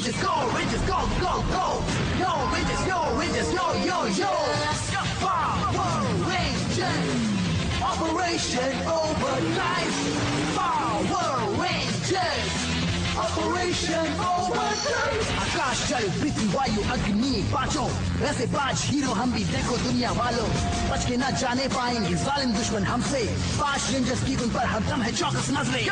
Rangers, go, Rangers, go, go, go. Yo, Rangers, yo, Rangers, yo, yo, yo. Power Rangers, Operation Overdrive. Power Rangers, Operation Overdrive. आकाश जल पृथ्वी वायु अग्नि पांचों ऐसे पांच hero हम भी देखो दुनिया वालों बच के ना जाने पाएंगे जालिम दुश्मन हमसे 5 रेंजर्स की उन पर हरदम है चौकस नजरें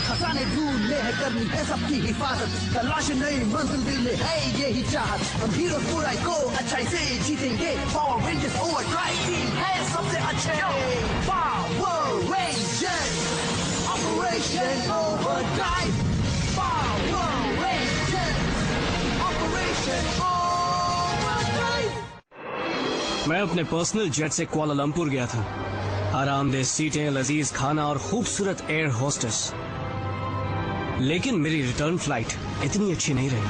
खजाने ढूंढने है करनी है सबकी हिफाजत तलाश नई मंजिल दिल में है यही चाहत हम हीरो बुराई को अच्छाई से जीतेंगे पावर रेंजर्स ओवरड्राइव टीम है सबसे अच्छे power rangers operation overdrive power rangers operation overdrive. मैं अपने पर्सनल जेट से कुआलालंपुर गया था। आरामदेह सीटें, लजीज खाना और खूबसूरत एयर होस्टेस, लेकिन मेरी रिटर्न फ्लाइट इतनी अच्छी नहीं रही।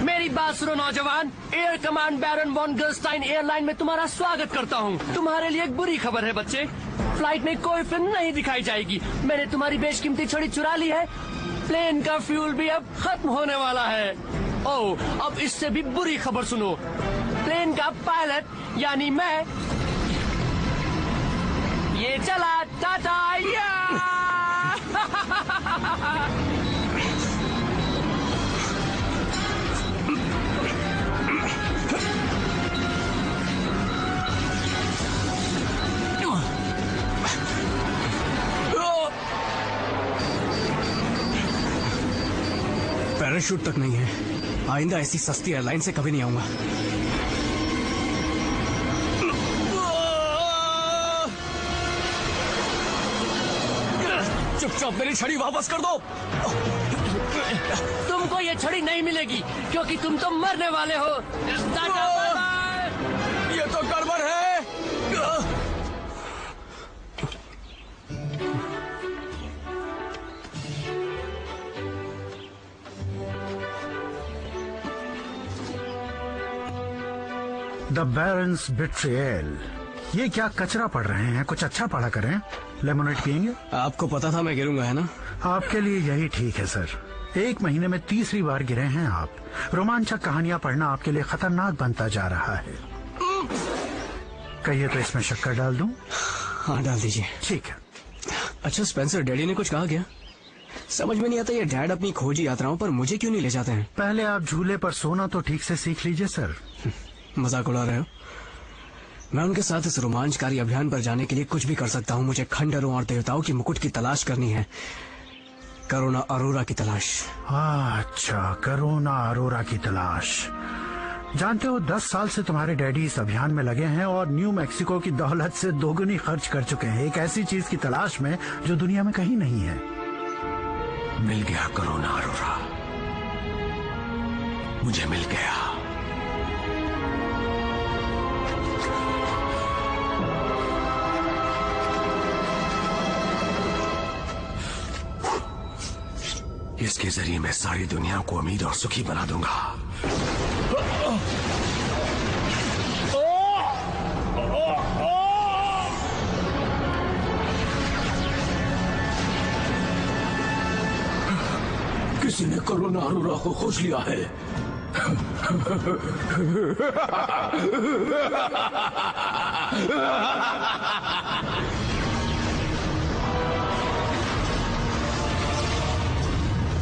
मेरी बात सुनो नौजवान, एयर कमांड बैरन वॉन गर्स्टाइन एयरलाइन में तुम्हारा स्वागत करता हूँ। तुम्हारे लिए एक बुरी खबर है बच्चे, फ्लाइट में कोई फिल्म नहीं दिखाई जाएगी। मैंने तुम्हारी बेशकीमती छड़ी चुरा ली है। प्लेन का फ्यूल भी अब खत्म होने वाला है। ओह, अब इससे भी बुरी खबर सुनो, प्लेन का पायलट यानी मैं ये चला टाटा या पैराशूट तक नहीं है। आइंदा ऐसी सस्ती एयरलाइन से कभी नहीं आऊंगा। चुपचाप मेरी छड़ी वापस कर दो। तुमको ये छड़ी नहीं मिलेगी क्योंकि तुम तो मरने वाले हो। Tata bye bye. ये तो गड़बड़ है। The barons betrayal. ये क्या कचरा पढ़ रहे हैं, कुछ अच्छा पढ़ा करें। लेमोनेड पियेंगे? आपको पता था मैं गिरूंगा, है ना? आपके लिए यही ठीक है सर। 1 महीने में 3री बार गिरे हैं आप। रोमांचक कहानियां पढ़ना आपके लिए खतरनाक बनता जा रहा है। कहिए तो इसमें शक्कर डाल दूं? हाँ, डाल दीजिए। ठीक है। अच्छा स्पेंसर, डैडी ने कुछ कहा क्या? समझ में नहीं आता ये डैड अपनी खोजी यात्राओं पर मुझे क्यों नहीं ले जाते हैं? पहले आप झूले पर सोना तो ठीक से सीख लीजिए सर। मजाक उड़ा रहे हो? मैं उनके साथ इस रोमांचकारी अभियान पर जाने के लिए कुछ भी कर सकता हूँ। मुझे खंडरों और देवताओं की मुकुट की तलाश करनी है। करुणा अरोरा की तलाश। अच्छा, करुणा अरोरा की तलाश। जानते हो 10 साल से तुम्हारे डैडी इस अभियान में लगे हैं और न्यू मैक्सिको की दौलत से दोगुनी खर्च कर चुके हैं एक ऐसी चीज की तलाश में जो दुनिया में कहीं नहीं है। मिल गया करुणा अरोरा, मुझे मिल गया। इसके जरिए मैं सारी दुनिया को अमीर और सुखी बना दूंगा। किसी ने करुणा अरोरा को खोज लिया है।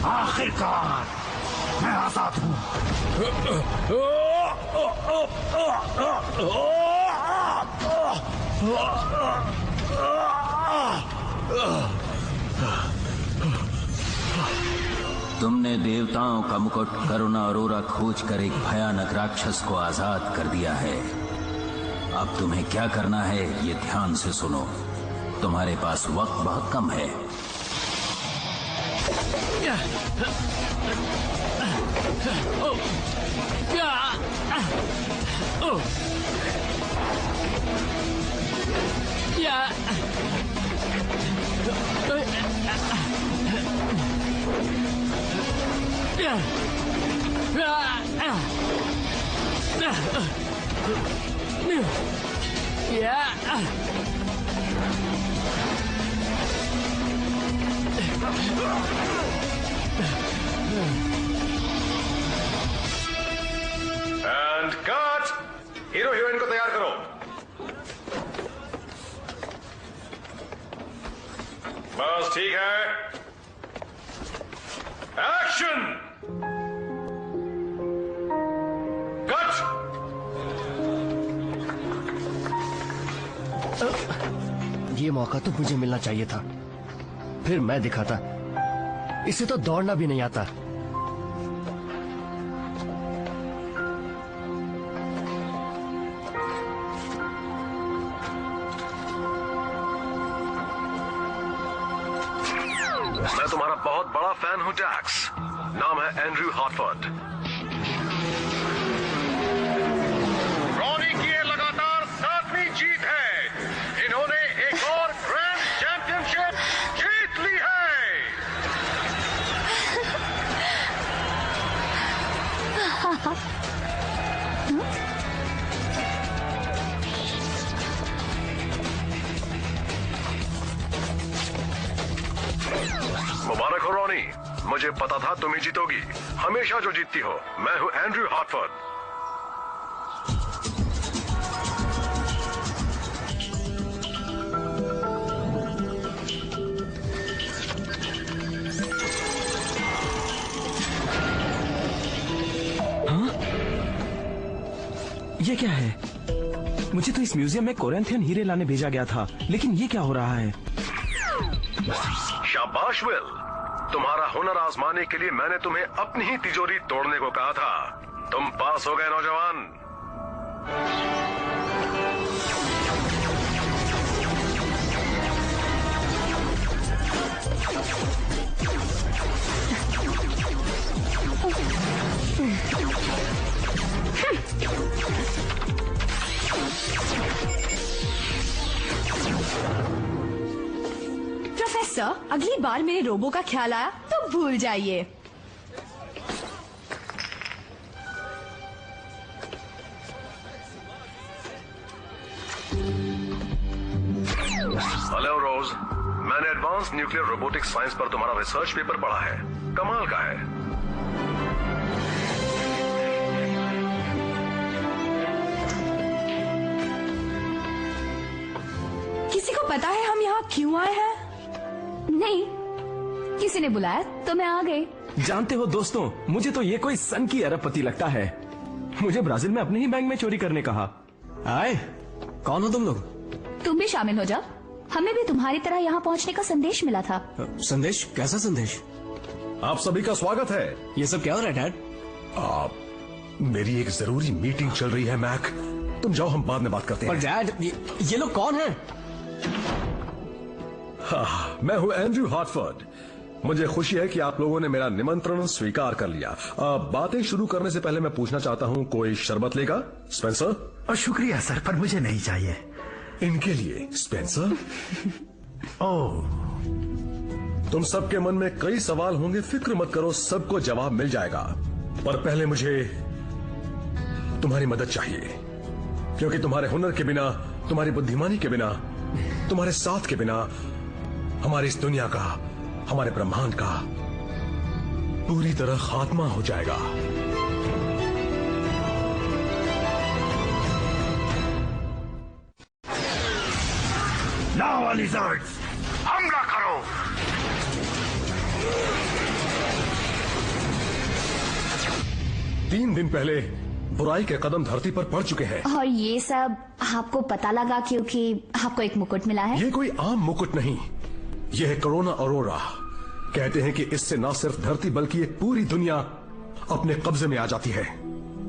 आखिरकार मैं आजाद हूँ। तुमने देवताओं का मुकुट करुणा अरोरा खोज कर एक भयानक राक्षस को आजाद कर दिया है। अब तुम्हें क्या करना है ये ध्यान से सुनो। तुम्हारे पास वक्त बहुत कम है। And cut. हीरो हीरोइन को तैयार करो। बस ठीक है। एक्शन। कट। ये मौका तो मुझे मिलना चाहिए था, फिर मैं दिखाता। इसे तो दौड़ना भी नहीं आता। मैं तुम्हारा बहुत बड़ा फैन हूं जैक्स। नाम है एंड्रयू हॉटफोर्ड। रॉनी की ये लगातार 7वीं जीत है। इन्होंने एक और ग्रैंड चैंपियनशिप जीत ली है। मुबारक हो रॉनी। मुझे पता था तुम ही जीतोगी। हमेशा जो जीतती हो। मैं हूं एंड्रयू हॉटफोर्ड। ये क्या है? मुझे तो इस म्यूजियम में कोरिंथियन हीरे लाने भेजा गया था, लेकिन ये क्या हो रहा है? शाबाश विल। तुम्हारा हुनर आजमाने के लिए मैंने तुम्हें अपनी ही तिजोरी तोड़ने को कहा था। तुम पास हो गए नौजवान। प्रोफेसर, अगली बार मेरे रोबो का ख्याल आया तो भूल जाइए। हेलो रोज। मैंने एडवांस न्यूक्लियर रोबोटिक्स साइंस पर तुम्हारा रिसर्च पेपर पढ़ा है। कमाल का है। किसी को पता है हम यहाँ क्यों आए हैं? नहीं, किसी ने बुलाया तो मैं आ गई। जानते हो दोस्तों, मुझे तो ये कोई सन की अरबपति लगता है। मुझे ब्राजील में अपने ही बैंक में चोरी करने कहा। आए, कौन हो तुम लोग? तुम भी शामिल हो जाओ। हमें भी तुम्हारी तरह यहाँ पहुँचने का संदेश मिला था। संदेश? कैसा संदेश? आप सभी का स्वागत है। ये सब क्या हो रहा है डैड? मेरी एक जरूरी मीटिंग चल रही है मैक। तुम जाओ, हम बाद में बात करते पर हैं। डैड, ये लोग कौन हैं? हाँ, मैं हूं एंड्रयू हॉटफोर्ड। मुझे खुशी है कि आप लोगों ने मेरा निमंत्रण स्वीकार कर लिया। बातें शुरू करने से पहले मैं पूछना चाहता हूं, कोई शरबत लेगा? स्पेंसर? और शुक्रिया सर, पर मुझे नहीं चाहिए। इनके लिए स्पेंसर। ओह, तुम सबके मन में कई सवाल होंगे, फिक्र मत करो, सबको जवाब मिल जाएगा। पर पहले मुझे तुम्हारी मदद चाहिए, क्योंकि तुम्हारे हुनर के बिना, तुम्हारी बुद्धिमानी के बिना, तुम्हारे साथ के बिना हमारी इस दुनिया का, हमारे ब्रह्मांड का पूरी तरह खात्मा हो जाएगा। नाउ लिजर्ड्स, हमला करो। तीन दिन पहले बुराई के कदम धरती पर पड़ चुके हैं। और ये सब आपको पता लगा क्योंकि आपको एक मुकुट मिला है? ये कोई आम मुकुट नहीं, यह है कोरोना अरोरा। कहते हैं कि इससे न सिर्फ धरती बल्कि एक पूरी दुनिया अपने कब्जे में आ जाती है।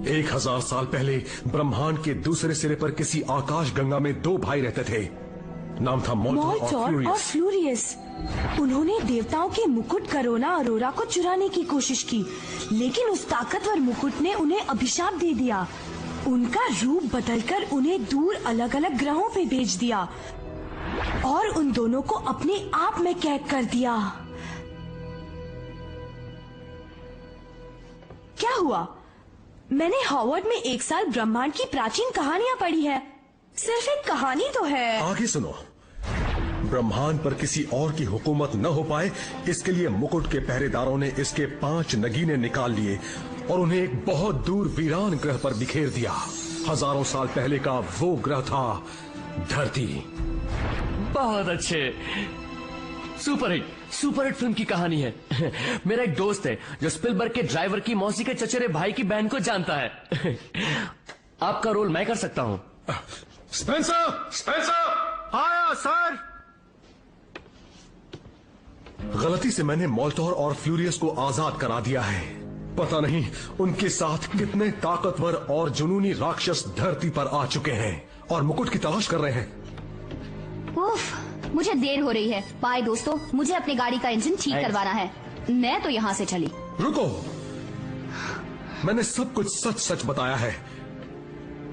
1000 साल पहले ब्रह्मांड के दूसरे सिरे पर किसी आकाश गंगा में दो भाई रहते थे। नाम था मोल्टॉर और फ्यूरियस। उन्होंने देवताओं के मुकुट कोरोना अरोरा को चुराने की कोशिश की, लेकिन उस ताकतवर मुकुट ने उन्हें अभिशाप दे दिया। उनका रूप बदलकर उन्हें दूर अलग अलग ग्रहों पे भेज दिया और उन दोनों को अपने आप में कैद कर दिया। क्या हुआ? मैंने हॉवर्ड में एक साल ब्रह्मांड की प्राचीन कहानियां पढ़ी है। सिर्फ एक कहानी तो है। आगे सुनो। ब्रह्मांड पर किसी और की हुकूमत न हो पाए, इसके लिए मुकुट के पहरेदारों ने इसके 5 नगीने निकाल लिए और उन्हें एक बहुत दूर वीरान ग्रह पर बिखेर दिया। हजारों साल पहले का वो ग्रह था धरती। बहुत अच्छे, सुपर हिट फिल्म की कहानी है। मेरा एक दोस्त है जो स्पिलबर्ग के ड्राइवर की मौसी के चचेरे भाई की बहन को जानता है। आपका रोल मैं कर सकता हूँ। स्पेंसर आया सर। गलती से मैंने मोल्टोर और फ्यूरियस को आजाद करा दिया है। पता नहीं उनके साथ कितने ताकतवर और जुनूनी राक्षस धरती पर आ चुके हैं और मुकुट की तलाश कर रहे हैं। उफ, मुझे देर हो रही है। बाय दोस्तों, मुझे अपनी गाड़ी का इंजन ठीक करवाना है। मैं तो यहाँ से चली। रुको, मैंने सब कुछ सच सच बताया है।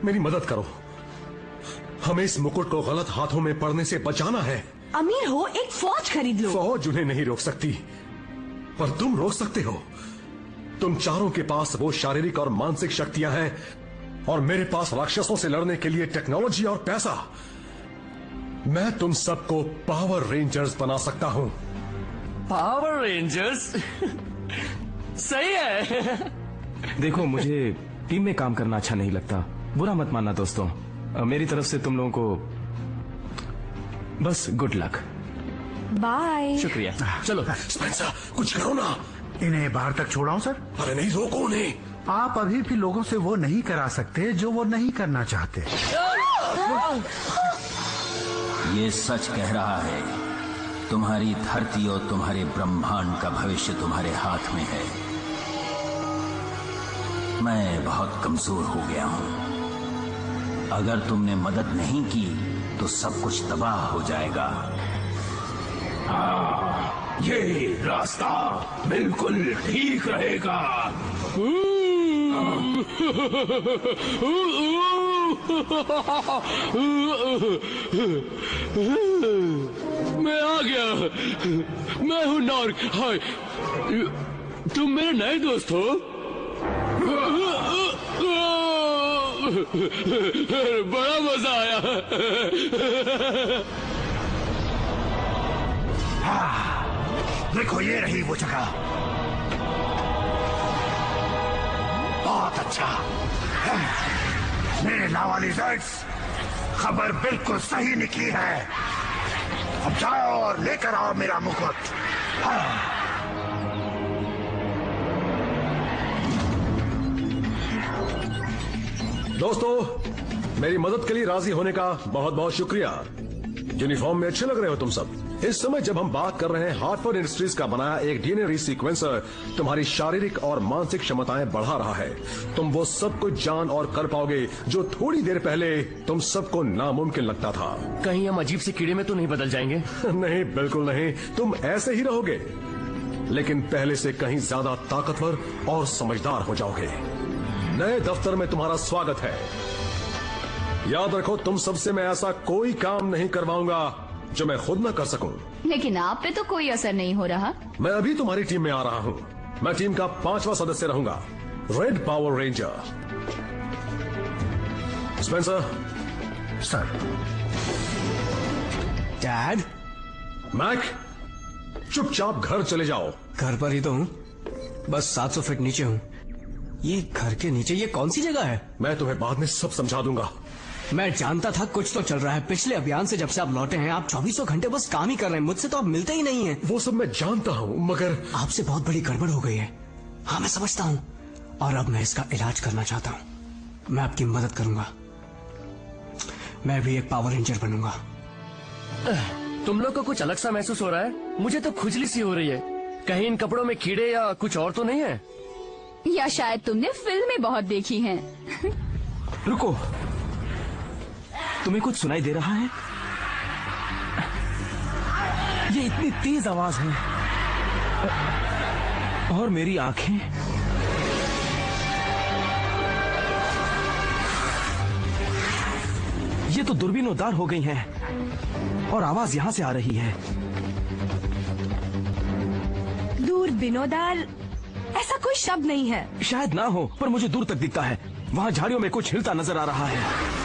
मेरी मदद करो, हमें इस मुकुट को गलत हाथों में पड़ने से बचाना है। अमीर हो, एक फौज खरीद लो। फौज उन्हें नहीं रोक सकती, पर तुम रोक सकते हो। तुम चारों के पास वो शारीरिक और मानसिक शक्तियां हैं और मेरे पास राक्षसों से लड़ने के लिए टेक्नोलॉजी और पैसा। मैं तुम सबको पावर रेंजर्स बना सकता हूं। Power rangers? सही है। देखो, मुझे टीम में काम करना अच्छा नहीं लगता। बुरा मत मानना दोस्तों। मेरी तरफ से तुम लोगों को बस गुड लक। बाय। शुक्रिया। चलो स्पेंसर, कुछ करो ना। इन्हें बाहर तक छोड़ाऊं सर? अरे नहीं, रोको उन्हें। आप अभी भी लोगों से वो नहीं करा सकते जो वो नहीं करना चाहते। ये सच कह रहा है। तुम्हारी धरती और तुम्हारे ब्रह्मांड का भविष्य तुम्हारे हाथ में है। मैं बहुत कमजोर हो गया हूं। अगर तुमने मदद नहीं की तो सब कुछ तबाह हो जाएगा। ये रास्ता बिल्कुल ठीक रहेगा। मैं आ गया। मैं हूँ नॉर्क। हाय, तुम मेरे नए दोस्त हो? बड़ा मजा आया। देखो, ये रही वो जगह। बहुत अच्छा। मेरे लावा लिजर्ड्स, खबर बिल्कुल सही निकली है। अब जाओ और लेकर आओ मेरा मुकुट। दोस्तों, मेरी मदद के लिए राजी होने का बहुत बहुत शुक्रिया। यूनिफॉर्म में अच्छे लग रहे हो तुम सब। इस समय जब हम बात कर रहे हैं, हार्टफोर्ड इंडस्ट्रीज का बनाया एक डीएनए रीसीक्वेंसर तुम्हारी शारीरिक और मानसिक क्षमताएं बढ़ा रहा है। तुम वो सब कुछ जान और कर पाओगे जो थोड़ी देर पहले तुम सबको नामुमकिन लगता था। कहीं हम अजीब से कीड़े में तो नहीं बदल जाएंगे? नहीं, बिल्कुल नहीं। तुम ऐसे ही रहोगे, लेकिन पहले से कहीं ज्यादा ताकतवर और समझदार हो जाओगे। नए दफ्तर में तुम्हारा स्वागत है। याद रखो, तुम सबसे मैं ऐसा कोई काम नहीं करवाऊंगा जो मैं खुद न कर सकूं। लेकिन आप पे तो कोई असर नहीं हो रहा। मैं अभी तुम्हारी टीम में आ रहा हूं। मैं टीम का 5वां सदस्य रहूंगा, red power ranger. Spencer. Sir. Dad. Mac, चुपचाप घर चले जाओ। घर पर ही तो हूँ, बस 700 फीट नीचे हूँ। ये घर के नीचे ये कौन सी जगह है? मैं तुम्हें बाद में सब समझा दूंगा। मैं जानता था कुछ तो चल रहा है। पिछले अभियान से जब से आप लौटे हैं, आप 24 घंटे बस काम ही कर रहे हैं। मुझसे तो आप मिलते ही नहीं हैं। वो सब मैं जानता हूँ, मगर आपसे बहुत बड़ी गड़बड़ हो गई है। हाँ, मैं समझता हूँ, और अब मैं इसका इलाज करना चाहता हूँ। मैं आपकी मदद करूंगा। मैं भी एक पावर रेंजर बनूंगा। तुम लोग को कुछ अलग सा महसूस हो रहा है? मुझे तो खुजली सी हो रही है। कहीं इन कपड़ों में कीड़े या कुछ और तो नहीं है? या शायद तुमने फिल्में बहुत देखी हैं। रुको, तुम्हें कुछ सुनाई दे रहा है? ये इतनी तेज आवाज है, और मेरी आंखें ये तो दूरबीनोदार हो गई हैं, और आवाज यहां से आ रही है। दूरबीनोदार? ऐसा कोई शब्द नहीं है। शायद ना हो, पर मुझे दूर तक दिखता है। वहां झाड़ियों में कुछ हिलता नजर आ रहा है।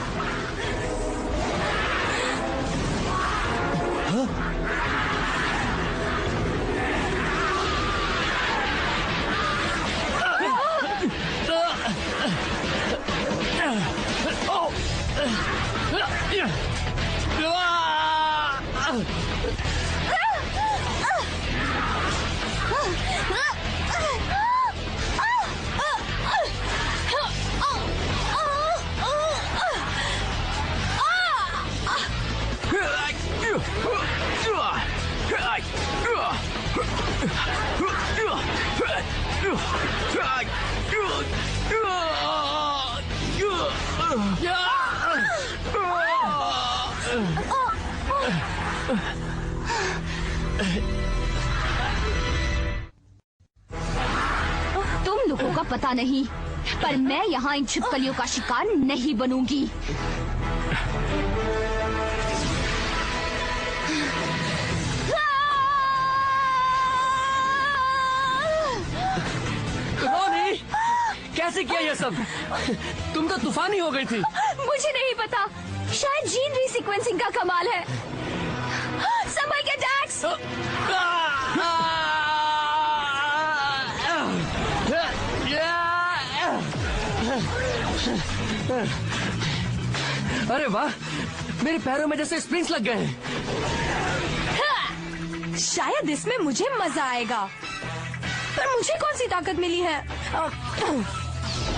तुम लोगों का पता नहीं, पर मैं यहाँ इन छिपकलियों का शिकार नहीं बनूंगी। रोनी, कैसे किया ये सब? तुम तो तूफानी हो गई थी। मुझे नहीं पता, शायद जीन रीसीक्वेंसिंग का कमाल है। संभल के जैक्स। अरे वाह, मेरे पैरों में जैसे स्प्रिंग्स लग गए हैं। शायद इसमें मुझे मजा आएगा। पर मुझे कौन सी ताकत मिली है?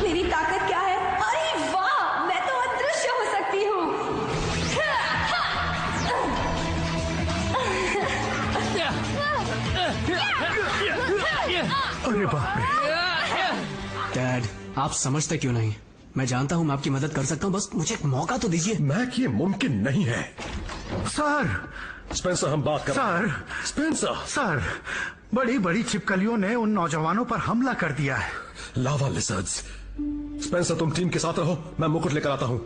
मेरी ताकत क्या है? अरे वाह, मैं तो अदृश्य हो सकती हूँ। अरे बाप रे। डैड, आप समझते क्यों नहीं? मैं जानता हूँ मैं आपकी मदद कर सकता हूँ, बस मुझे एक मौका तो दीजिए। मैक, ये मुमकिन नहीं है। सर, स्पेंसर, हम बात कर रहे हैं। सर, स्पेंसर, सर, बड़ी बड़ी छिपकलियों ने उन नौजवानों पर हमला कर दिया है। लावा लिजर्ड्स। स्पेंसर, तुम टीम के साथ रहो, मैं मुकुट लेकर आता हूँ।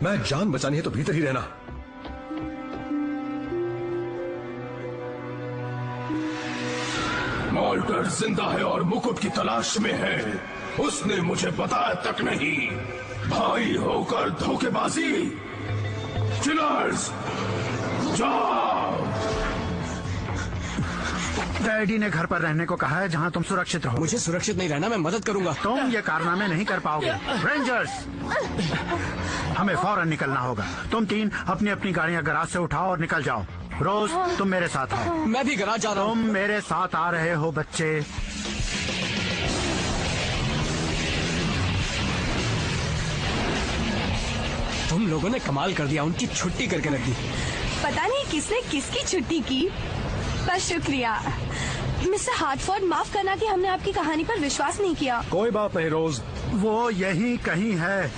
मैं जान बचानी है तो भीतर ही रहना। मॉल्टर जिंदा है और मुकुट की तलाश में है। उसने मुझे बताया तक नहीं। भाई होकर धोखेबाजी। चिलर्स, जाओ। डैडी ने घर पर रहने को कहा है जहाँ तुम सुरक्षित रहो। मुझे सुरक्षित नहीं रहना, मैं मदद करूंगा। तुम ये कारनामे नहीं कर पाओगे। रेंजर्स, हमें फौरन निकलना होगा। तुम तीन अपनी अपनी गाड़ियाँ गराज से उठाओ और निकल जाओ। रोज, तुम मेरे साथ आओ। मैं भी गराज जा रहा हूँ। तुम मेरे साथ आ रहे हो बच्चे। तुम लोगों ने कमाल कर दिया, उनकी छुट्टी करके रख दी। पता नहीं किसने किसकी छुट्टी की, पर शुक्रिया। मिस्टर हार्टफोर्ड, माफ करना कि हमने आपकी कहानी पर विश्वास नहीं किया। कोई बात नहीं रोज। वो यही कहीं है।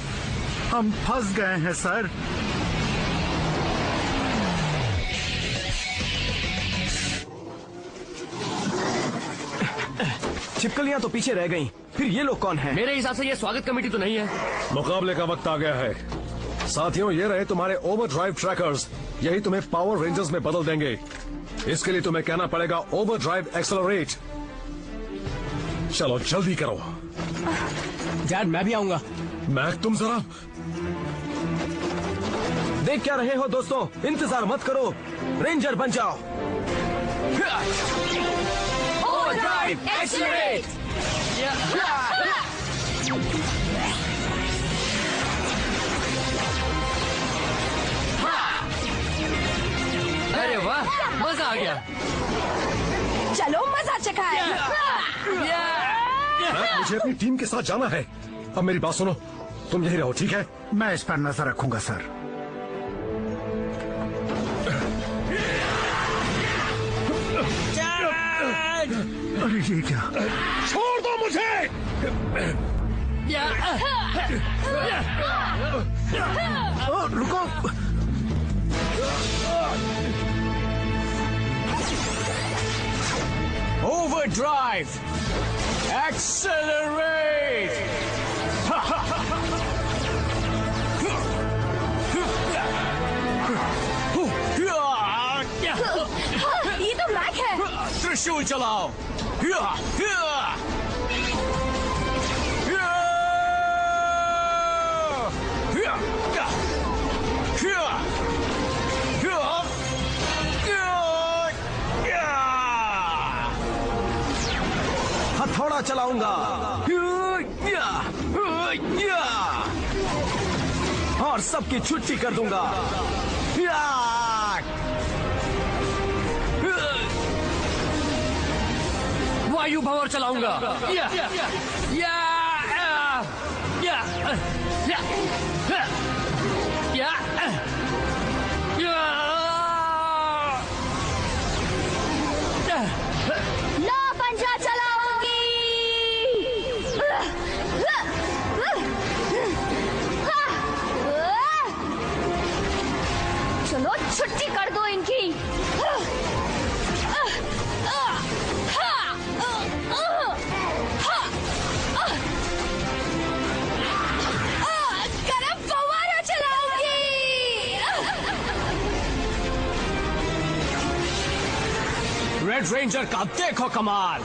हम फंस गए हैं सर। छिपकलियां तो पीछे रह गईं। फिर ये लोग कौन हैं? मेरे हिसाब से ये स्वागत कमेटी तो नहीं है। मुकाबले का वक्त आ गया है। साथियों, ये रहे तुम्हारे ओवरड्राइव ट्रैकर्स। यही तुम्हें पावर रेंजर्स में बदल देंगे। इसके लिए तुम्हें कहना पड़ेगा ओवरड्राइव एक्सेलरेट। चलो जल्दी करो। डैड, मैं भी आऊंगा। मैक, तुम जरा। देख क्या रहे हो दोस्तों, इंतजार मत करो, रेंजर बन जाओ। Overdrive accelerate. अरे वाह, मजा आ गया। चलो मजा चखाए। मैक, मुझे अपनी टीम के साथ जाना है। अब मेरी बात सुनो, तुम यही रहो, ठीक है? मैं इस पर नजर रखूंगा सर। अरे ये क्या? छोड़ दो मुझे। रुको। Overdrive! Accelerate! ये तो मैक है। त्रिशूल चलाओ! चलाऊंगा और सबकी छुट्टी कर दूंगा। वायु भंवर चलाऊंगा। या, या, या, या, या, या, ला पंजा चलाऊंगी। चलो छुट्टी कर दो इनकी। गरम फव्वारा चलाऊंगी। रेड रेंजर का देखो कमाल।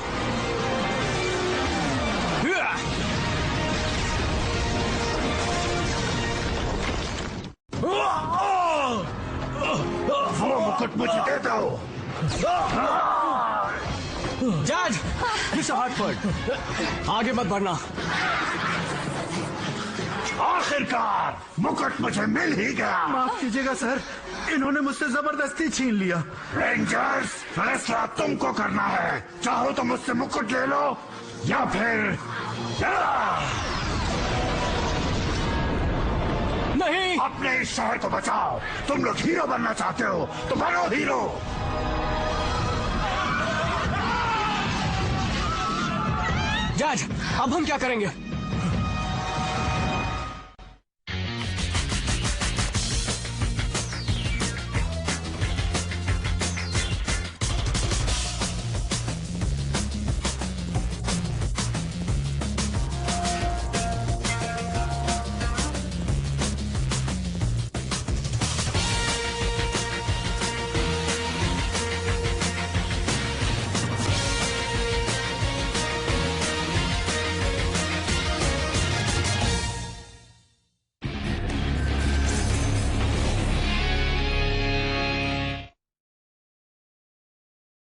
वो मुकुट मुझे दे दो। जज, मिस्टर हार्टफोर्ड, आगे मत बढ़ना। आखिरकार मुकुट मुझे मिल ही गया। माफ कीजिएगा सर, इन्होंने मुझसे जबरदस्ती छीन लिया। रेंजर्स, फैसला तुमको करना है। चाहो तो मुझसे मुकुट ले लो या फिर नहीं, अपने इस शहर को बचाओ। तुम लोग हीरो बनना चाहते हो तो बनो हीरो। जज, अब हम क्या करेंगे?